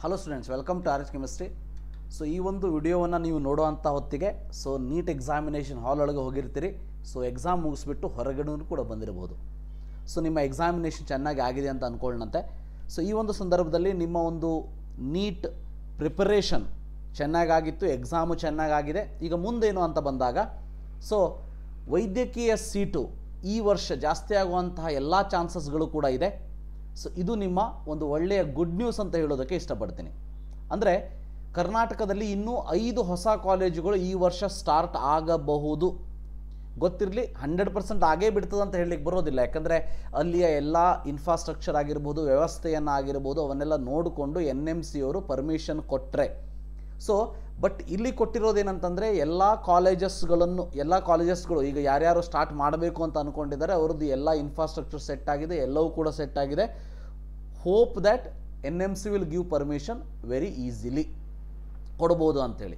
Hello students, welcome to RH chemistry. So ಈ ಒಂದು ವಿಡಿಯೋವನ್ನು ನೀವು ನೋಡುವಂಥ ಹೊತ್ತಿಗೆ ನೀಟ್ ಎಕ್ಸಾಮಿನೇಷನ್ ಹಾಲ್ ಒಳಗೆ ಹೋಗಿರ್ತೀರಿ. ಎಕ್ಸಾಮ್ ಮುಗಿಸ್ಬಿಟ್ಟು ಹೊರಗಡೆ ಕೂಡ ಬಂದಿರಬಹುದು. ನಿಮ್ಮ ಎಕ್ಸಾಮಿನೇಷನ್ ಚೆನ್ನಾಗಿ ಆಗಿದೆ ಅಂತ ಅಂದ್ಕೊಳ್ಳಂತೆ. ಈ ಒಂದು ಸಂದರ್ಭದಲ್ಲಿ ನಿಮ್ಮ ಒಂದು ನೀಟ್ ಪ್ರಿಪರೇಷನ್ ಚೆನ್ನಾಗಾಗಿತ್ತು, ಎಕ್ಸಾಮು ಚೆನ್ನಾಗಾಗಿದೆ. ಈಗ ಮುಂದೇನು ಅಂತ ಬಂದಾಗ ವೈದ್ಯಕೀಯ ಸೀಟು ಈ ವರ್ಷ ಜಾಸ್ತಿ ಆಗುವಂತಹ ಎಲ್ಲ ಚಾನ್ಸಸ್ಗಳು ಕೂಡ ಇದೆ. ಇದು ನಿಮ್ಮ ಒಂದು ಒಳ್ಳೆಯ ಗುಡ್ ನ್ಯೂಸ್ ಅಂತ ಹೇಳೋದಕ್ಕೆ ಇಷ್ಟಪಡ್ತೀನಿ. ಅಂದರೆ ಕರ್ನಾಟಕದಲ್ಲಿ ಇನ್ನೂ 5 ಹೊಸ ಕಾಲೇಜುಗಳು ಈ ವರ್ಷ ಸ್ಟಾರ್ಟ್ ಆಗಬಹುದು. ಗೊತ್ತಿರಲಿ, 100% ಆಗೇ ಬಿಡ್ತದೆ ಅಂತ ಹೇಳಲಿಕ್ಕೆ ಬರೋದಿಲ್ಲ. ಯಾಕಂದರೆ ಅಲ್ಲಿಯ ಎಲ್ಲ ಇನ್ಫ್ರಾಸ್ಟ್ರಕ್ಚರ್ ಆಗಿರ್ಬೋದು, ವ್ಯವಸ್ಥೆಯನ್ನು ಆಗಿರ್ಬೋದು, ಅವನ್ನೆಲ್ಲ ನೋಡಿಕೊಂಡು NMC ಅವರು ಪರ್ಮಿಷನ್ ಕೊಟ್ಟರೆ. ಬಟ್ ಇಲ್ಲಿ ಕೊಟ್ಟಿರೋದೇನಂತಂದರೆ ಎಲ್ಲ ಕಾಲೇಜಸ್ಗಳು ಈಗ ಯಾರ್ಯಾರು ಸ್ಟಾರ್ಟ್ ಮಾಡಬೇಕು ಅಂತ ಅಂದ್ಕೊಂಡಿದ್ದಾರೆ ಅವ್ರದ್ದು ಎಲ್ಲ ಇನ್ಫ್ರಾಸ್ಟ್ರಕ್ಚರ್ ಸೆಟ್ ಆಗಿದೆ, ಎಲ್ಲವೂ ಕೂಡ ಸೆಟ್ ಆಗಿದೆ. Hope that NMC will give permission very easily ಕೊಡ್ಬೋದು ಅಂಥೇಳಿ.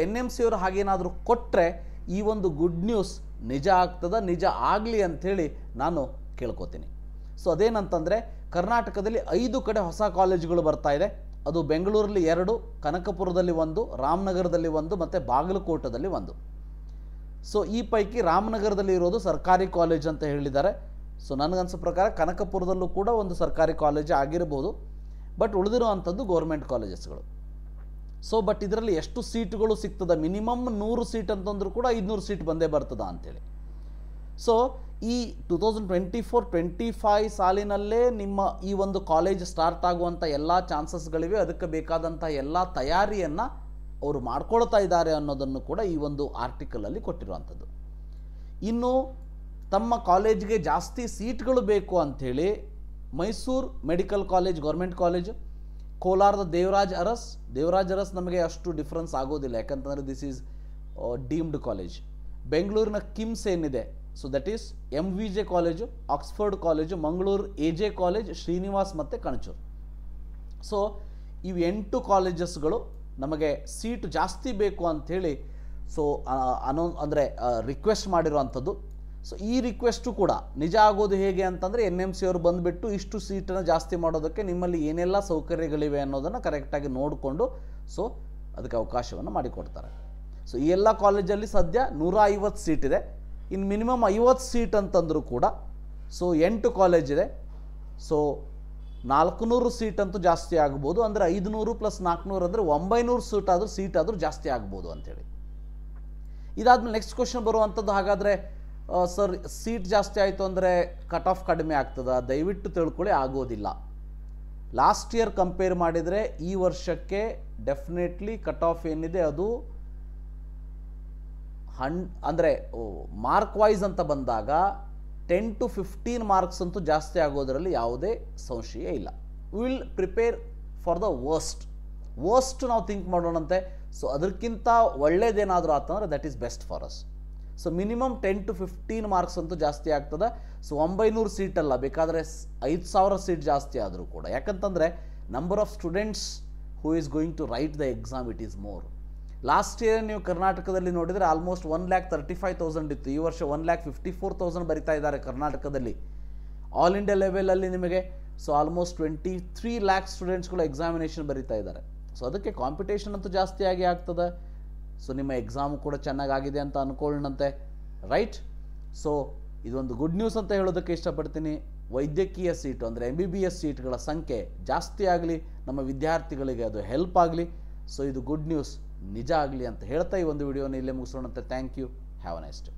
NMC ಅವರು ಹಾಗೇನಾದರೂ ಕೊಟ್ಟರೆ ಈ ಒಂದು ಗುಡ್ ನ್ಯೂಸ್ ನಿಜ ಆಗ್ತದ, ನಿಜ ಆಗಲಿ ಅಂಥೇಳಿ ನಾನು ಕೇಳ್ಕೊತೀನಿ. ಅದೇನಂತಂದರೆ ಕರ್ನಾಟಕದಲ್ಲಿ 5 ಕಡೆ ಹೊಸ ಕಾಲೇಜುಗಳು ಬರ್ತಾ ಇದೆ. ಅದು ಬೆಂಗಳೂರಲ್ಲಿ 2, ಕನಕಪುರದಲ್ಲಿ 1, ರಾಮನಗರದಲ್ಲಿ 1 ಮತ್ತು ಬಾಗಲಕೋಟದಲ್ಲಿ 1. ಈ ಪೈಕಿ ರಾಮನಗರದಲ್ಲಿ ಇರೋದು ಸರ್ಕಾರಿ ಕಾಲೇಜ್ ಅಂತ ಹೇಳಿದ್ದಾರೆ. ನನಗನ್ಸೋ ಪ್ರಕಾರ ಕನಕಪುರದಲ್ಲೂ ಕೂಡ ಒಂದು ಸರ್ಕಾರಿ ಕಾಲೇಜ್ ಆಗಿರ್ಬೋದು. ಬಟ್ ಉಳಿದಿರುವಂಥದ್ದು ಗೌರ್ಮೆಂಟ್ ಕಾಲೇಜಸ್ಗಳು. ಬಟ್ ಇದರಲ್ಲಿ ಎಷ್ಟು ಸೀಟುಗಳು ಸಿಗ್ತದೆ? ಮಿನಿಮಮ್ 100 ಸೀಟ್ ಅಂತಂದ್ರೂ ಕೂಡ 500 ಸೀಟ್ ಬಂದೇ ಬರ್ತದ ಅಂಥೇಳಿ. ಈ 2024-25 ಸಾಲಿನಲ್ಲೇ ನಿಮ್ಮ ಈ ಒಂದು ಕಾಲೇಜ್ ಸ್ಟಾರ್ಟ್ ಆಗುವಂಥ ಎಲ್ಲ ಚಾನ್ಸಸ್ಗಳಿವೆ. ಅದಕ್ಕೆ ಬೇಕಾದಂಥ ಎಲ್ಲ ತಯಾರಿಯನ್ನು ಅವರು ಮಾಡ್ಕೊಳ್ತಾ ಇದ್ದಾರೆ ಅನ್ನೋದನ್ನು ಕೂಡ ಈ ಒಂದು ಆರ್ಟಿಕಲಲ್ಲಿ ಕೊಟ್ಟಿರುವಂಥದ್ದು. ಇನ್ನು ತಮ್ಮ ಕಾಲೇಜ್ಗೆ ಜಾಸ್ತಿ ಸೀಟ್ಗಳು ಬೇಕು ಅಂಥೇಳಿ Mysuru medical college government college, ಕೋಲಾರದ ದೇವರಾಜ್ ಅರಸ್ ನಮಗೆ ಅಷ್ಟು ಡಿಫ್ರೆನ್ಸ್ ಆಗೋದಿಲ್ಲ, ಯಾಕಂತಂದರೆ ದಿಸ್ ಈಸ್ ಡೀಮ್ಡ್ ಕಾಲೇಜ್. ಬೆಂಗಳೂರಿನ ಕಿಮ್ಸ್ ಏನಿದೆ, that is MVJ college, Oxford college, Mangaluru AJ college, Srinivas ಮತ್ತು ಕಣಚೂರು. ಇವು 8 ಕಾಲೇಜಸ್ಗಳು ನಮಗೆ ಸೀಟು ಜಾಸ್ತಿ ಬೇಕು ಅಂಥೇಳಿ ಅಂದರೆ ರಿಕ್ವೆಸ್ಟ್ ಮಾಡಿರುವಂಥದ್ದು. ಈ ರಿಕ್ವೆಸ್ಟು ಕೂಡ ನಿಜ ಆಗೋದು ಹೇಗೆ ಅಂತಂದರೆ NMC ಅವರು ಬಂದುಬಿಟ್ಟು ಇಷ್ಟು ಸೀಟನ್ನು ಜಾಸ್ತಿ ಮಾಡೋದಕ್ಕೆ ನಿಮ್ಮಲ್ಲಿ ಏನೆಲ್ಲ ಸೌಕರ್ಯಗಳಿವೆ ಅನ್ನೋದನ್ನು ಕರೆಕ್ಟಾಗಿ ನೋಡಿಕೊಂಡು ಅದಕ್ಕೆ ಅವಕಾಶವನ್ನು ಮಾಡಿಕೊಡ್ತಾರೆ. ಈ ಎಲ್ಲ ಕಾಲೇಜಲ್ಲಿ ಸದ್ಯ 150 ಸೀಟ್ ಇದೆ. ಇನ್ನು ಮಿನಿಮಮ್ 50 ಸೀಟ್ ಅಂತಂದರೂ ಕೂಡ 8 ಕಾಲೇಜ್ ಇದೆ. 400 ಸೀಟ್ ಅಂತೂ ಜಾಸ್ತಿ ಆಗ್ಬೋದು. ಅಂದರೆ 500 + 400 ಅಂದರೆ 900 ಸೀಟ್ ಆದರೂ ಜಾಸ್ತಿ ಆಗ್ಬೋದು ಅಂಥೇಳಿ. ಇದಾದಮೇಲೆ ನೆಕ್ಸ್ಟ್ ಕ್ವಶನ್ ಬರುವಂಥದ್ದು, ಹಾಗಾದರೆ ಸರ್ ಸೀಟ್ ಜಾಸ್ತಿ ಆಯಿತು ಅಂದರೆ ಕಟ್ ಆಫ್ ಕಡಿಮೆ ಆಗ್ತದ? ದಯವಿಟ್ಟು ತಿಳ್ಕೊಳ್ಳಿ, ಆಗೋದಿಲ್ಲ. ಲಾಸ್ಟ್ ಇಯರ್ ಕಂಪೇರ್ ಮಾಡಿದರೆ ಈ ವರ್ಷಕ್ಕೆ ಡೆಫಿನೆಟ್ಲಿ ಕಟ್ ಆಫ್ ಏನಿದೆ ಅದು ಅಂದರೆ ಮಾರ್ಕ್ ವೈಸ್ ಅಂತ ಬಂದಾಗ 10 to 15 ಮಾರ್ಕ್ಸ್ ಅಂತೂ ಜಾಸ್ತಿ ಆಗೋದರಲ್ಲಿ ಯಾವುದೇ ಸಂಶಯ ಇಲ್ಲ. Will prepare for the worst ನಾವು ಥಿಂಕ್ ಮಾಡೋಣಂತೆ. ಅದಕ್ಕಿಂತ ಒಳ್ಳೇದೇನಾದರೂ ಆತಂದ್ರೆ that is best for us. Minimum 10 to 15 marks ಅಂತೂ ಜಾಸ್ತಿ ಆಗ್ತದೆ. 900 ಸೀಟಲ್ಲ, ಬೇಕಾದರೆ 5000 ಸೀಟ್ ಜಾಸ್ತಿ ಆದರೂ ಕೂಡ. ಯಾಕಂತಂದರೆ number of students who is going to write the exam it is more. Last year ನೀವು ಕರ್ನಾಟಕದಲ್ಲಿ ನೋಡಿದರೆ ಆಲ್ಮೋಸ್ಟ್ 1,35,000 ಇತ್ತು. ಈ ವರ್ಷ 1,54,000 ಬರಿತಾ ಇದ್ದಾರೆ ಕರ್ನಾಟಕದಲ್ಲಿ. ಆಲ್ ಇಂಡಿಯಾ ಲೆವೆಲಲ್ಲಿ ನಿಮಗೆ ಆಲ್ಮೋಸ್ಟ್ 23 lakh ಸ್ಟೂಡೆಂಟ್ಸ್ಗಳು ಎಕ್ಸಾಮಿನೇಷನ್ ಬರಿತಾ ಇದ್ದಾರೆ. ಅದಕ್ಕೆ ಕಾಂಪಿಟೇಷನ್ ಅಂತೂ ಜಾಸ್ತಿ ಆಗಿ ಆಗ್ತದೆ. ನಿಮ್ಮ ಎಕ್ಸಾಮು ಕೂಡ ಚೆನ್ನಾಗಾಗಿದೆ ಅಂತ ಅಂದ್ಕೊಳ್ಳಂತೆ, ರೈಟ್? ಇದೊಂದು ಗುಡ್ ನ್ಯೂಸ್ ಅಂತ ಹೇಳೋದಕ್ಕೆ ಇಷ್ಟಪಡ್ತೀನಿ. ವೈದ್ಯಕೀಯ ಸೀಟು ಅಂದರೆ MBBS ಸೀಟ್ಗಳ ಸಂಖ್ಯೆ ಜಾಸ್ತಿ ಆಗಲಿ, ನಮ್ಮ ವಿದ್ಯಾರ್ಥಿಗಳಿಗೆ ಅದು ಹೆಲ್ಪ್ ಆಗಲಿ. ಇದು ಗುಡ್ ನ್ಯೂಸ್ ನಿಜ ಆಗಲಿ ಅಂತ ಹೇಳ್ತಾ ಈ ಒಂದು ವಿಡಿಯೋನ ಇಲ್ಲೇ ಮುಗಿಸೋಣಂತೆ. Thank you. Have a nice day.